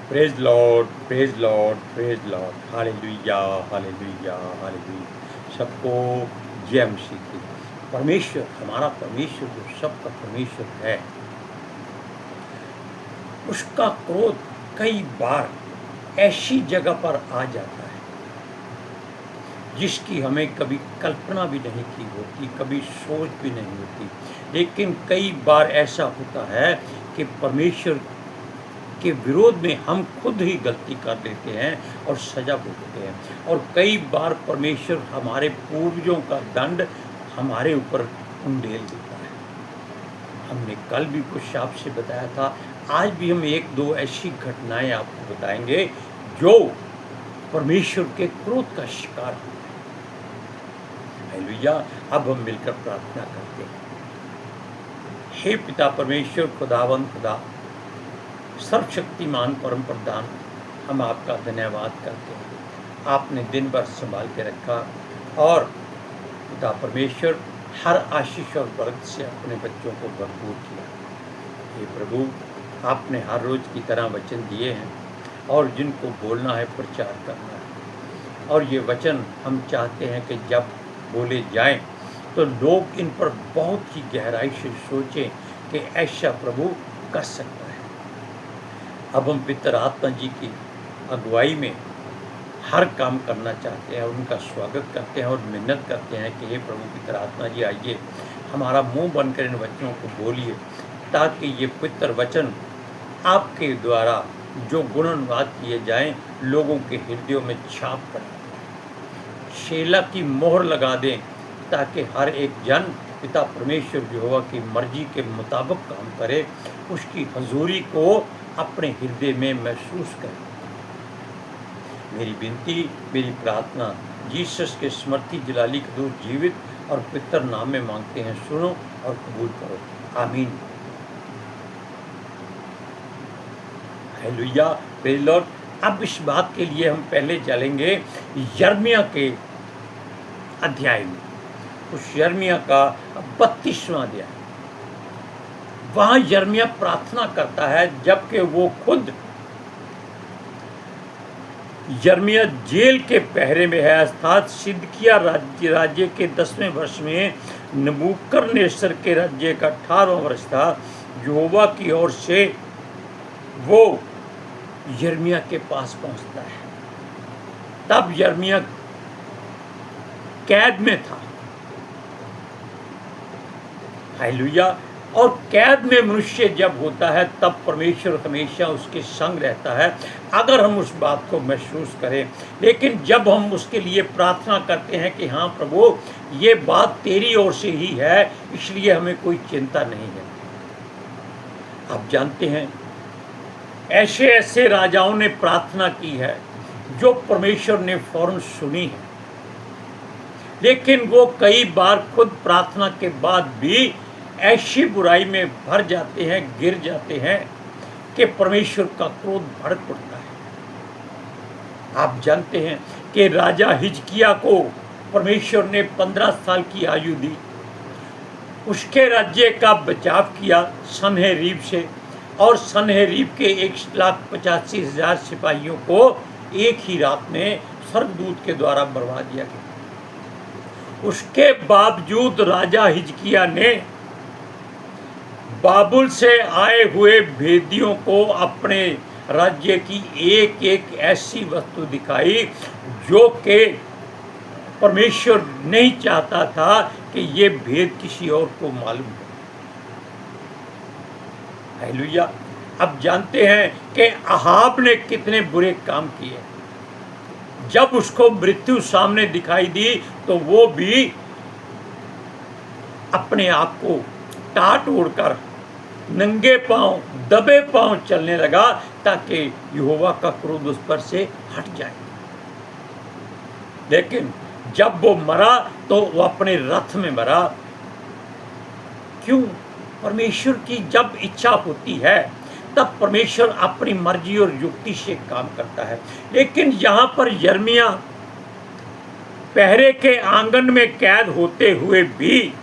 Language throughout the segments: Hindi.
Praise Lord, praise Lord, praise Lord. Hallelujah, hallelujah, hallelujah. सबको जय मसीह की। परमेश्वर, हमारा परमेश्वर जो सबका परमेश्वर है, उसका क्रोध कई बार ऐसी जगह पर आ जाता है जिसकी हमें कभी कल्पना भी नहीं की होती, कभी सोच भी नहीं होती। लेकिन कई बार ऐसा होता है कि परमेश्वर के विरोध में हम खुद ही गलती कर लेते हैं और सजा भुगतते हैं। और कई बार परमेश्वर हमारे पूर्वजों का दंड हमारे ऊपर उंडेल देता है। हमने कल भी कुछ आपसे बताया था, आज भी हम एक दो ऐसी घटनाएं आपको बताएंगे जो परमेश्वर के क्रोध का शिकार हुए। हालेलुया। अब हम मिलकर प्रार्थना करते हैं। हे पिता परमेश्वर, खुदावंद खुदा, सर्वशक्तिमान परम प्रधान, हम आपका धन्यवाद करते हैं। आपने दिन भर संभाल के रखा और पिता परमेश्वर हर आशीष और बरकत से अपने बच्चों को भरपूर किया। हे प्रभु, आपने हर रोज़ की तरह वचन दिए हैं और जिनको बोलना है, प्रचार करना है। और ये वचन हम चाहते हैं कि जब बोले जाएं तो लोग इन पर बहुत ही गहराई से सोचें कि ऐसा प्रभु कर सकता है। अब हम पितर आत्मा जी की अगुवाई में हर काम करना चाहते हैं, उनका स्वागत करते हैं और मिन्नत करते हैं कि हे प्रभु पितर आत्मा जी, आइए हमारा मुंह बनकर इन बच्चों को बोलिए, ताकि ये पितर वचन आपके द्वारा जो गुणानुवाद किए जाएं, लोगों के हृदयों में छाप पड़े, शेला की मोहर लगा दें, ताकि हर एक जन पिता परमेश्वर यहोवा की मर्जी के मुताबिक काम करे, उसकी हजूरी को अपने हृदय में महसूस करें। मेरी विनती, मेरी प्रार्थना जीसस के स्मृति जलाली कदूर जीवित और पितर नाम में मांगते हैं, सुनो और कबूल करो। आमीन। Hallelujah, praise Lord. अब इस बात के लिए हम पहले चलेंगे यिर्मयाह के अध्याय में, उस यिर्मयाह का 32वां अध्याय। वहाँ यिर्मयाह प्रार्थना करता है, जबकि वो खुद यिर्मयाह जेल के पहरे में है। अर्थात सिदकिय्याह राज्य के 10वें वर्ष में नबूकदनेस्सर के राज्य का 18वां वर्ष था। यहोवा की ओर से वो यिर्मयाह के पास पहुंचता है। तब यिर्मयाह कैद में था। हालेलुया। और कैद में मनुष्य जब होता है तब परमेश्वर हमेशा उसके संग रहता है, अगर हम उस बात को महसूस करें। लेकिन जब हम उसके लिए प्रार्थना करते हैं कि हाँ प्रभु, ये बात तेरी ओर से ही है, इसलिए हमें कोई चिंता नहीं है। आप जानते हैं, ऐसे ऐसे राजाओं ने प्रार्थना की है जो परमेश्वर ने फौरन सुनी है, लेकिन वो कई बार खुद प्रार्थना के बाद भी ऐसी बुराई में भर जाते हैं, गिर जाते हैं कि परमेश्वर का क्रोध भड़क उठता है। आप जानते हैं कि राजा हिजकिय्याह को परमेश्वर ने 15 साल की आयु दी, उसके राज्य का बचाव किया सन्हेरीब से, और सन्हेरीब के 1,85,000 सिपाहियों को एक ही रात में स्वर्गदूत के द्वारा मरवा दिया गया। उसके बावजूद राजा हिजकिय्याह ने बाबुल से आए हुए भेदियों को अपने राज्य की एक एक ऐसी वस्तु दिखाई जो कि परमेश्वर नहीं चाहता था कि ये भेद किसी और को मालूम हो। हालेलुया। अब जानते हैं कि अहाब ने कितने बुरे काम किए। जब उसको मृत्यु सामने दिखाई दी तो वो भी अपने आप को टाट ओढ़कर नंगे पांव, दबे पांव चलने लगा, ताकि यहोवा का क्रोध उस पर से हट जाए। लेकिन जब वो मरा तो वो अपने रथ में मरा। क्यों? परमेश्वर की जब इच्छा होती है तब परमेश्वर अपनी मर्जी और युक्ति से काम करता है। लेकिन यहाँ पर यिर्मयाह पहरे के आंगन में कैद होते हुए भी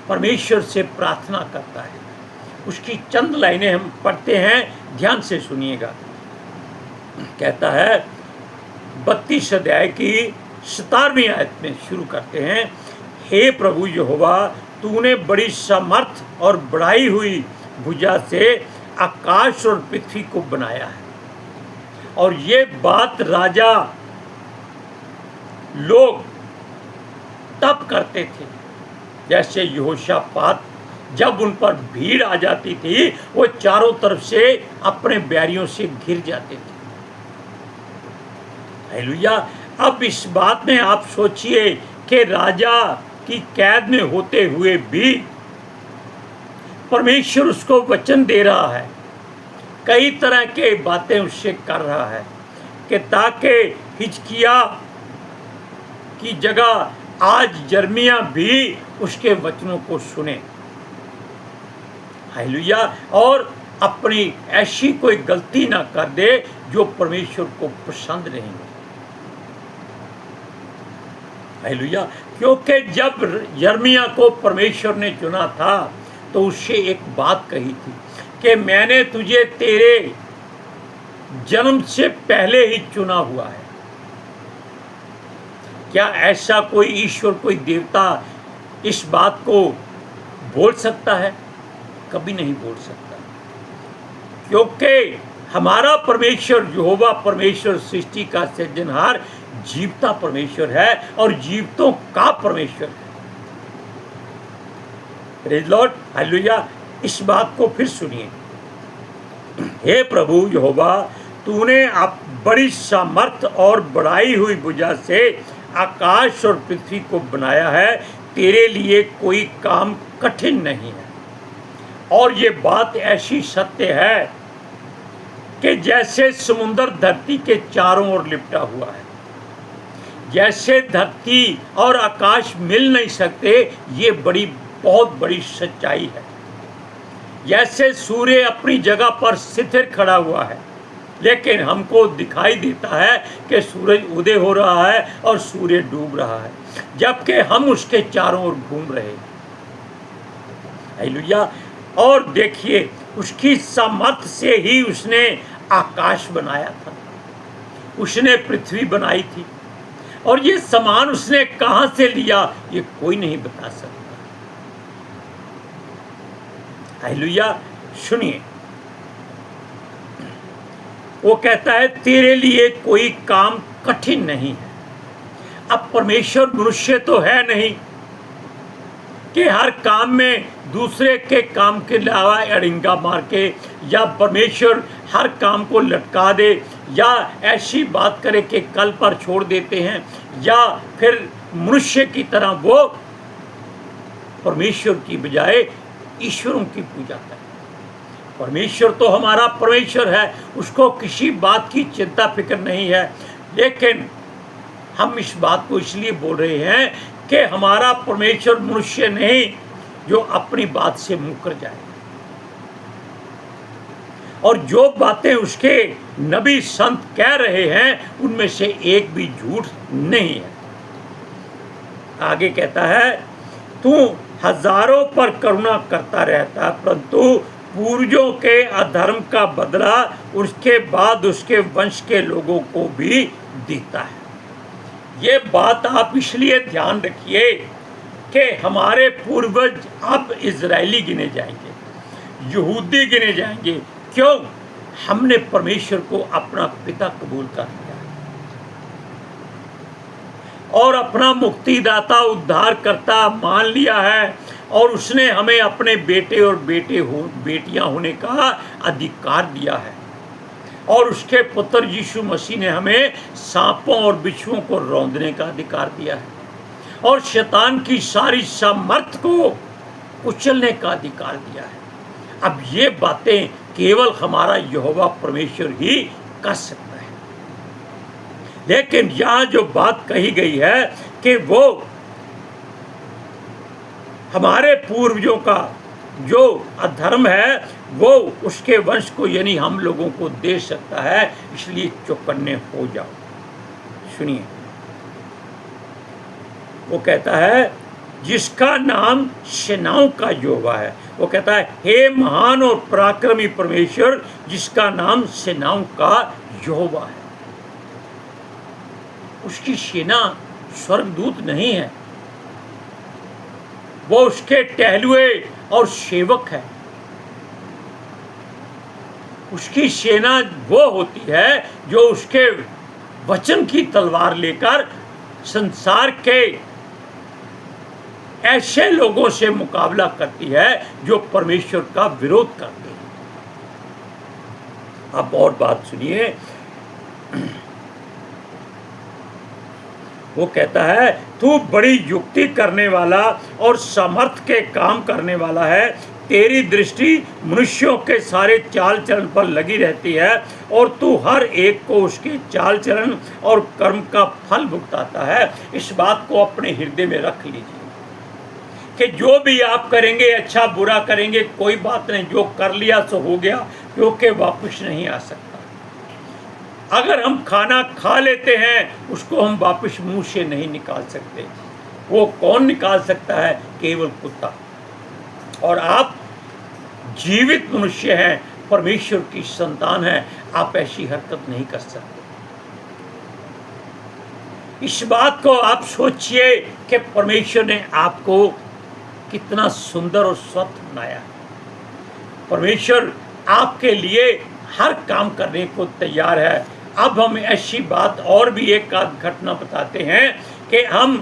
परमेश्वर से प्रार्थना करता है। उसकी चंद लाइनें हम पढ़ते हैं, ध्यान से सुनिएगा। कहता है 32 अध्याय की 17वीं आयत में शुरू करते हैं, हे प्रभु यहोवा, तूने बड़ी सामर्थ और बढ़ाई हुई भुजा से आकाश और पृथ्वी को बनाया है। और ये बात राजा लोग तब करते थे जैसे यहोशापात, जब उन पर भीड़ आ जाती थी वो चारों तरफ से अपने बैरियों से घिर जाते थे। हालेलुया। अब इस बात में आप सोचिए कि राजा की कैद में होते हुए भी परमेश्वर उसको वचन दे रहा है, कई तरह के बातें उससे कर रहा है कि ताकि हिजकिय्याह की जगह आज यिर्मयाह भी उसके वचनों को सुने। हालेलुया। और अपनी ऐसी कोई गलती ना कर दे जो परमेश्वर को पसंद नहीं है। हालेलुया। क्योंकि जब यिर्मयाह को परमेश्वर ने चुना था तो उससे एक बात कही थी कि मैंने तुझे तेरे जन्म से पहले ही चुना हुआ है। क्या ऐसा कोई ईश्वर, कोई देवता इस बात को बोल सकता है? कभी नहीं बोल सकता, क्योंकि हमारा परमेश्वर यहोवा परमेश्वर सृष्टि का सृजनहार जीवता परमेश्वर है और जीवतों का परमेश्वर है। Praise Lord, hallelujah. इस बात को फिर सुनिए, हे प्रभु यहोवा, तूने आप बड़ी सामर्थ और बढ़ाई हुई भुजा से आकाश और पृथ्वी को बनाया है, तेरे लिए कोई काम कठिन नहीं है। और ये बात ऐसी सत्य है कि जैसे समुंदर धरती के चारों ओर लिपटा हुआ है, जैसे धरती और आकाश मिल नहीं सकते, ये बहुत बड़ी सच्चाई है। जैसे सूर्य अपनी जगह पर स्थिर खड़ा हुआ है, लेकिन हमको दिखाई देता है कि सूरज उदय हो रहा है और सूर्य डूब रहा है, जबकि हम उसके चारों ओर घूम रहे हैं। हालेलुया। और देखिए, उसकी सामर्थ्य से ही उसने आकाश बनाया था, उसने पृथ्वी बनाई थी, और ये सामान उसने कहां से लिया ये कोई नहीं बता सकता। हालेलुया। सुनिए, वो कहता है तेरे लिए कोई काम कठिन नहीं है। अब परमेश्वर मनुष्य तो है नहीं कि हर काम में दूसरे के काम के अलावा अड़िंगा मार के, या परमेश्वर हर काम को लटका दे, या ऐसी बात करे कि कल पर छोड़ देते हैं, या फिर मनुष्य की तरह वो परमेश्वर की बजाय ईश्वरों की पूजा करे। परमेश्वर तो हमारा परमेश्वर है, उसको किसी बात की चिंता फिक्र नहीं है। लेकिन हम इस बात को इसलिए बोल रहे हैं कि हमारा परमेश्वर मनुष्य नहीं जो अपनी बात से मुकर जाए, और जो बातें उसके नबी संत कह रहे हैं उनमें से एक भी झूठ नहीं है। आगे कहता है, तू हजारों पर करुणा करता रहता, परंतु पूर्वजों के अधर्म का बदला उसके बाद उसके वंश के लोगों को भी देता है। ये बात आप इसलिए ध्यान रखिए कि हमारे पूर्वज अब इजरायली गिने जाएंगे, यहूदी गिने जाएंगे। क्यों? हमने परमेश्वर को अपना पिता कबूल कर लिया और अपना मुक्तिदाता उद्धारकर्ता मान लिया है, और उसने हमें अपने बेटे और बेटियां होने का अधिकार दिया है, और उसके पुत्र यीशु मसीह ने हमें सांपों और बिच्छुओं को रौंदने का अधिकार दिया है, और शैतान की सारी सामर्थ को कुचलने का अधिकार दिया है। अब ये बातें केवल हमारा यहोवा परमेश्वर ही कर सकता है। लेकिन यहाँ जो बात कही गई है कि वो हमारे पूर्वजों का जो अधर्म है वो उसके वंश को यानी हम लोगों को दे सकता है, इसलिए चौकन्ने हो जाओ। सुनिए, वो कहता है जिसका नाम सेनाओं का यहोवा है। वो कहता है, हे महान और पराक्रमी परमेश्वर, जिसका नाम सेनाओं का यहोवा है। उसकी सेना स्वर्गदूत नहीं है, वो उसके टहलुए और सेवक है। उसकी सेना वो होती है जो उसके वचन की तलवार लेकर संसार के ऐसे लोगों से मुकाबला करती है जो परमेश्वर का विरोध करते हैं। अब और बात सुनिए, वो कहता है, तू बड़ी युक्ति करने वाला और सामर्थ के काम करने वाला है। तेरी दृष्टि मनुष्यों के सारे चाल चलन पर लगी रहती है और तू हर एक को उसके चाल चलन और कर्म का फल भुगताता है। इस बात को अपने हृदय में रख लीजिए कि जो भी आप करेंगे, अच्छा बुरा करेंगे, कोई बात नहीं, जो कर लिया सो हो गया, क्योंकि वापस नहीं आ सकता। अगर हम खाना खा लेते हैं, उसको हम वापस मुंह से नहीं निकाल सकते। वो कौन निकाल सकता है? केवल कुत्ता। और आप जीवित मनुष्य हैं, परमेश्वर की संतान हैं, आप ऐसी हरकत नहीं कर सकते। इस बात को आप सोचिए कि परमेश्वर ने आपको कितना सुंदर और स्वच्छ बनाया। परमेश्वर आपके लिए हर काम करने को तैयार है। अब हम ऐसी बात और भी एक घटना बताते हैं कि हम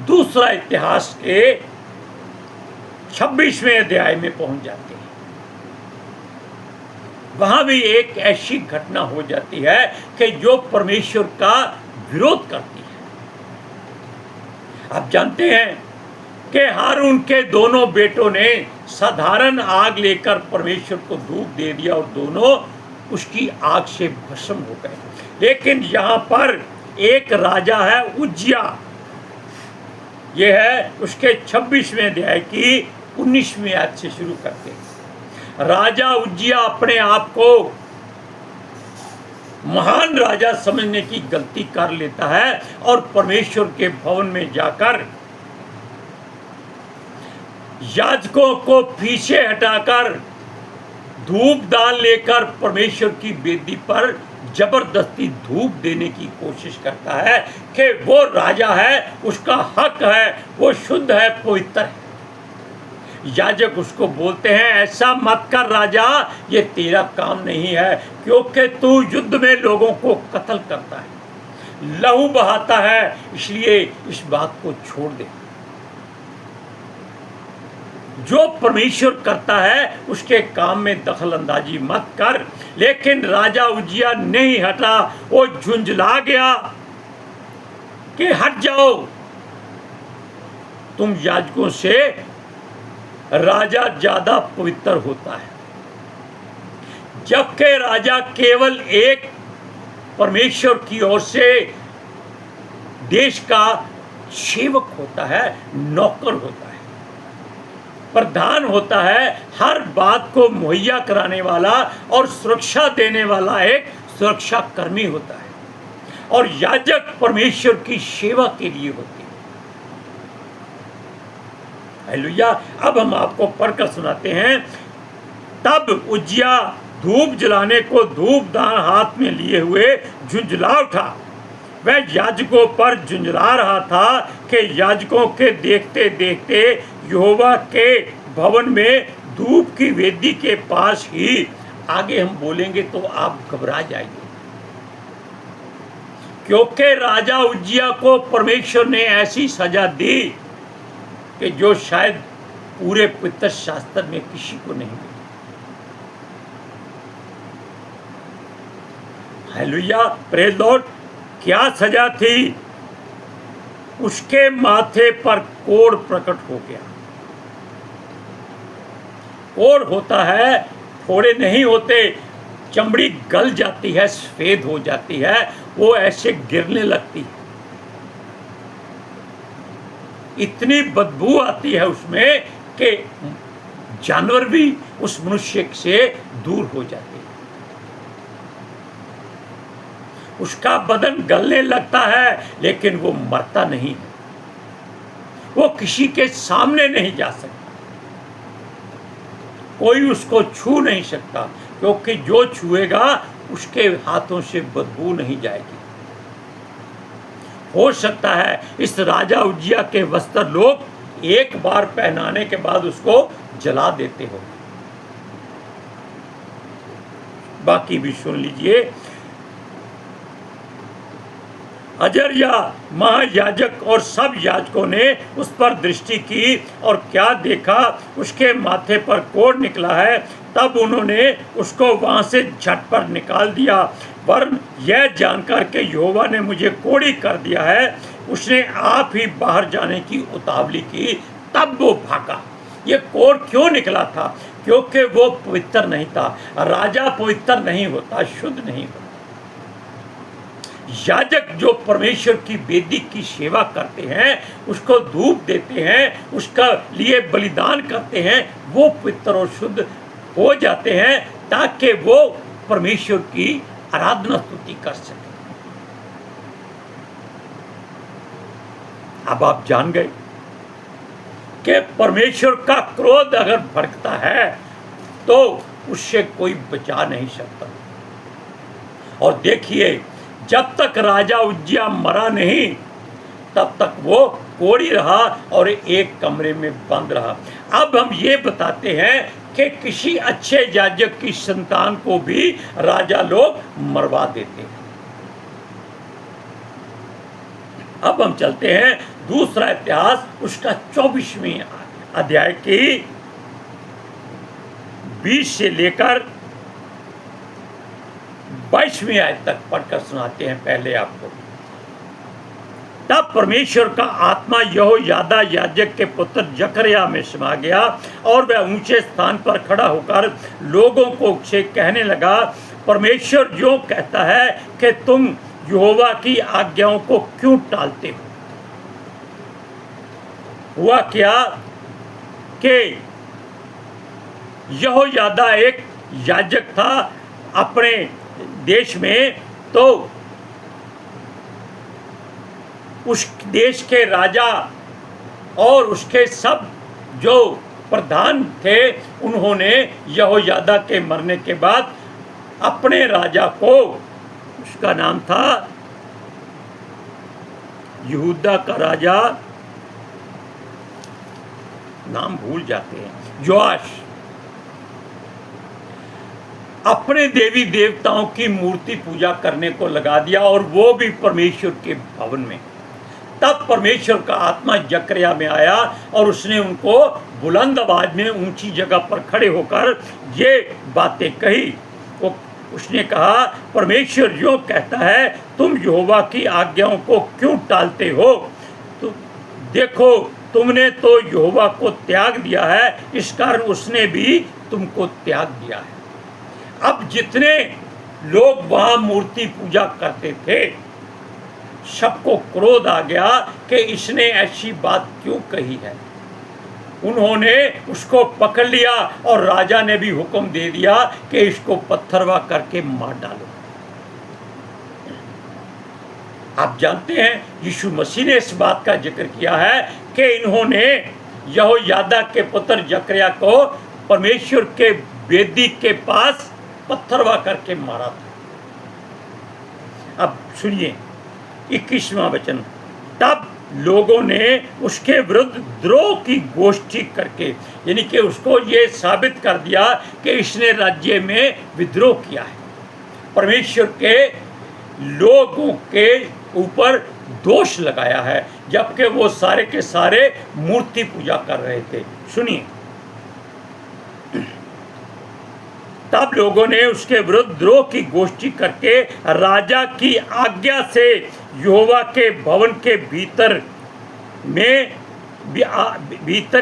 दूसरा इतिहास के 26वें अध्याय में पहुंच जाते हैं। वहां भी एक ऐसी घटना हो जाती है कि जो परमेश्वर का विरोध करती है। आप जानते हैं कि हारून के दोनों बेटों ने साधारण आग लेकर परमेश्वर को धूप दे दिया और दोनों उसकी आग से भस्म हो गए। लेकिन यहाँ पर एक राजा है उज्जिया, ये है उसके 26वें अध्याय की 19वीं आयत से शुरू करते हैं। राजा उज्जिया अपने आप को महान राजा समझने की गलती कर लेता है और परमेश्वर के भवन में जाकर याजकों को पीछे हटाकर धूप दान लेकर परमेश्वर की वेदी पर जबरदस्ती धूप देने की कोशिश करता है कि वो राजा है, उसका हक है, वो शुद्ध है, पवित्र है। याजक उसको बोलते हैं, ऐसा मत कर राजा, ये तेरा काम नहीं है, क्योंकि तू युद्ध में लोगों को कत्ल करता है, लहू बहाता है, इसलिए इस बात को छोड़ दे। जो परमेश्वर करता है उसके काम में दखल अंदाजी मत कर। लेकिन राजा उज्जिया नहीं हटा, वो झुंझला गया कि हट जाओ, तुम याजकों से राजा ज्यादा पवित्र होता है। जबकि राजा केवल एक परमेश्वर की ओर से देश का सेवक होता है, नौकर होता है, प्रधान होता है, हर बात को मुहैया कराने वाला और सुरक्षा देने वाला एक सुरक्षा कर्मी होता है। और याजक परमेश्वर की सेवा के लिए होते हैं। हालेलुया। अब हम आपको पढ़कर सुनाते हैं। तब उज्जिया धूप जलाने को धूप दान हाथ में लिए हुए झुंझला उठा। वह याजकों पर झुंझला रहा था कि याजकों के देखते देखते यहोवा के भवन में धूप की वेदी के पास ही, आगे हम बोलेंगे तो आप घबरा जाएंगे, क्योंकि राजा उज्जिया को परमेश्वर ने ऐसी सजा दी कि जो शायद पूरे पवित्र शास्त्र में किसी को नहीं मिली। Hallelujah, praise Lord. क्या सजा थी? उसके माथे पर कोढ़ प्रकट हो गया। कोढ़ होता है, फोड़े नहीं होते, चमड़ी गल जाती है, सफेद हो जाती है, वो ऐसे गिरने लगती है, इतनी बदबू आती है उसमें कि जानवर भी उस मनुष्य से दूर हो जाते हैं। उसका बदन गलने लगता है, लेकिन वो मरता नहीं है। वो किसी के सामने नहीं जा सकता, कोई उसको छू नहीं सकता, क्योंकि जो छुएगा उसके हाथों से बदबू नहीं जाएगी। हो सकता है इस राजा उज्जिया के वस्त्र लोग एक बार पहनाने के बाद उसको जला देते हो। बाकी भी सुन लीजिए। अजर्या महायाजक और सब याजकों ने उस पर दृष्टि की और क्या देखा, उसके माथे पर कोढ़ निकला है। तब उन्होंने उसको वहां से झटपट निकाल दिया, वरन यह जानकर के यहोवा ने मुझे कोढ़ी कर दिया है, उसने आप ही बाहर जाने की उतावली की। तब वो भागा। ये कोढ़ क्यों निकला था? क्योंकि वो पवित्र नहीं था। राजा पवित्र नहीं होता, शुद्ध नहीं होता। याजक जो परमेश्वर की वेदी की सेवा करते हैं, उसको धूप देते हैं, उसका लिए बलिदान करते हैं, वो पवित्र और शुद्ध हो जाते हैं ताकि वो परमेश्वर की आराधना स्तुति कर सके। अब आप जान गए कि परमेश्वर का क्रोध अगर भड़कता है तो उससे कोई बचा नहीं सकता। और देखिए, जब तक राजा उज्जिया मरा नहीं तब तक वो कोढ़ी रहा और एक कमरे में बंद रहा। अब हम ये बताते हैं कि किसी अच्छे याजक की संतान को भी राजा लोग मरवा देते हैं। अब हम चलते हैं दूसरा इतिहास, उसका 24वें अध्याय की 20 से लेकर 22वें आयत तक पढ़कर सुनाते हैं पहले आपको। तब परमेश्वर का आत्मा यहोयादा याजक के पुत्र जकरिया में समा गया और वह ऊंचे स्थान पर खड़ा होकर लोगों को से कहने लगा, परमेश्वर यूं कहता है कि तुम यहोवा की आज्ञाओं को क्यों टालते हो। हुआ क्या कि यहोयादा एक याजक था अपने देश में, तो उस देश के राजा और उसके सब जो प्रधान थे, उन्होंने यहोयादा के मरने के बाद अपने राजा को, उसका नाम था यहूदा का राजा, नाम भूल जाते हैं, योआश, अपने देवी देवताओं की मूर्ति पूजा करने को लगा दिया, और वो भी परमेश्वर के भवन में। तब परमेश्वर का आत्मा जकरिया में आया और उसने उनको बुलंद आवाज में ऊंची जगह पर खड़े होकर ये बातें कही। उसने कहा, परमेश्वर यूं कहता है, तुम यहोवा की आज्ञाओं को क्यों टालते हो। तो देखो, तुमने तो यहोवा को त्याग दिया है, इस कारण उसने भी तुमको त्याग दिया है। अब जितने लोग वहां मूर्ति पूजा करते थे, सबको क्रोध आ गया कि इसने ऐसी बात क्यों कही है। उन्होंने उसको पकड़ लिया और राजा ने भी हुक्म दे दिया कि इसको पत्थरवा करके मार डालो। आप जानते हैं, यीशु मसीह ने इस बात का जिक्र किया है कि इन्होंने यहोयादा के पुत्र जकरिया को परमेश्वर के वेदी के पास पत्थरवा करके मारा था। अब सुनिए 21वां वचन। तब लोगों ने उसके विरुद्ध द्रोह की गोष्ठी करके, यानी कि उसको ये साबित कर दिया कि इसने राज्य में विद्रोह किया है, परमेश्वर के लोगों के ऊपर दोष लगाया है, जबकि वो सारे के सारे मूर्ति पूजा कर रहे थे। सुनिए, तब लोगों ने उसके विरुद्ध द्रोह की गोष्ठी करके राजा की आज्ञा से यहोवा के भवन के भीतर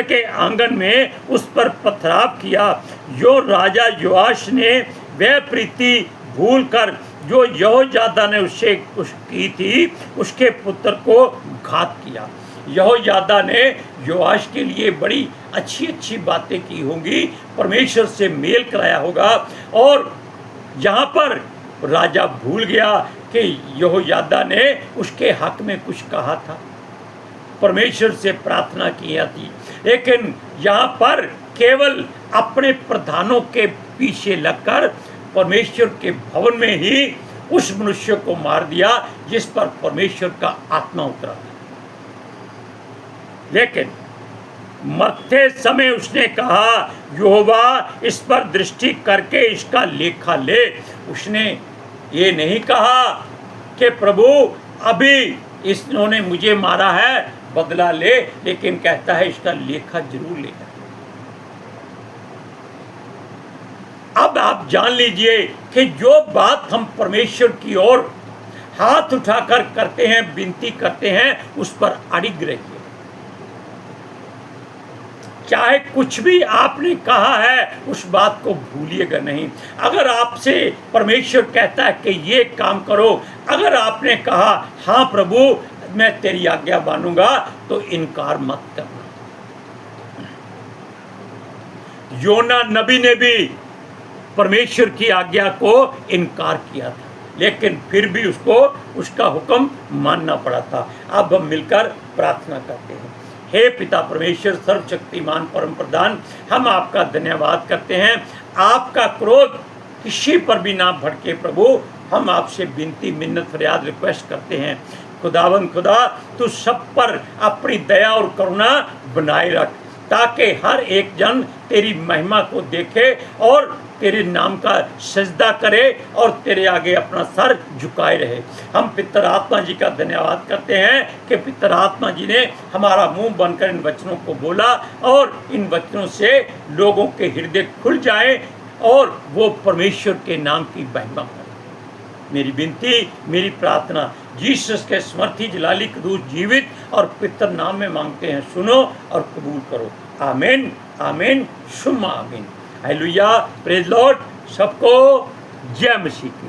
के आंगन में उस पर पथराव किया। जो राजा योआश ने वह प्रीति भूल कर जो यहोयादा ने उससे की थी, उसके पुत्र को घात किया। यहोयादा ने योआश के लिए बड़ी अच्छी अच्छी बातें की होंगी, परमेश्वर से मेल कराया होगा, और यहाँ पर राजा भूल गया कि यहोयादा ने उसके हक में कुछ कहा था। परमेश्वर से प्रार्थना की थी, लेकिन यहाँ पर केवल अपने प्रधानों के पीछे लगकर परमेश्वर के भवन में ही उस मनुष्य को मार दिया जिस पर परमेश्वर का आत्मा उतरा था। लेकिन मरते समय उसने कहा, यहोवा इस पर दृष्टि करके इसका लेखा ले। उसने ये नहीं कहा कि प्रभु अभी इसने मुझे मारा है, बदला ले, लेकिन कहता है इसका लेखा जरूर लेगा। अब आप जान लीजिए कि जो बात हम परमेश्वर की ओर हाथ उठाकर करते हैं, विनती करते हैं, उस पर अड़िग रहिए। चाहे कुछ भी आपने कहा है उस बात को भूलिएगा नहीं। अगर आपसे परमेश्वर कहता है कि ये काम करो, अगर आपने कहा हाँ प्रभु मैं तेरी आज्ञा मानूंगा, तो इनकार मत करना। योना नबी ने भी परमेश्वर की आज्ञा को इनकार किया था, लेकिन फिर भी उसको उसका हुक्म मानना पड़ा था। अब हम मिलकर प्रार्थना करते हैं। हे पिता परमेश्वर सर्वशक्तिमान परम प्रधान, हम आपका धन्यवाद करते हैं। आपका क्रोध किसी पर भी ना भड़के प्रभु, हम आपसे विनती मिन्नत फरियाद रिक्वेस्ट करते हैं। खुदावन खुदा, तू सब पर अपनी दया और करुणा बनाए रख, ताकि हर एक जन तेरी महिमा को देखे और तेरे नाम का सजदा करे और तेरे आगे अपना सर झुकाए रहे। हम पितर आत्मा जी का धन्यवाद करते हैं कि पितर आत्मा जी ने हमारा मुंह बनकर इन वचनों को बोला और इन वचनों से लोगों के हृदय खुल जाए और वो परमेश्वर के नाम की महिमा करें। मेरी विनती, मेरी प्रार्थना जीसस के समर्थी जलाली कदूस जीवित और पितर नाम में मांगते हैं, सुनो और कबूल करो। आमीन आमीन शुम्मा आमीन। Hallelujah, praise Lord. सबको जय मसीह की।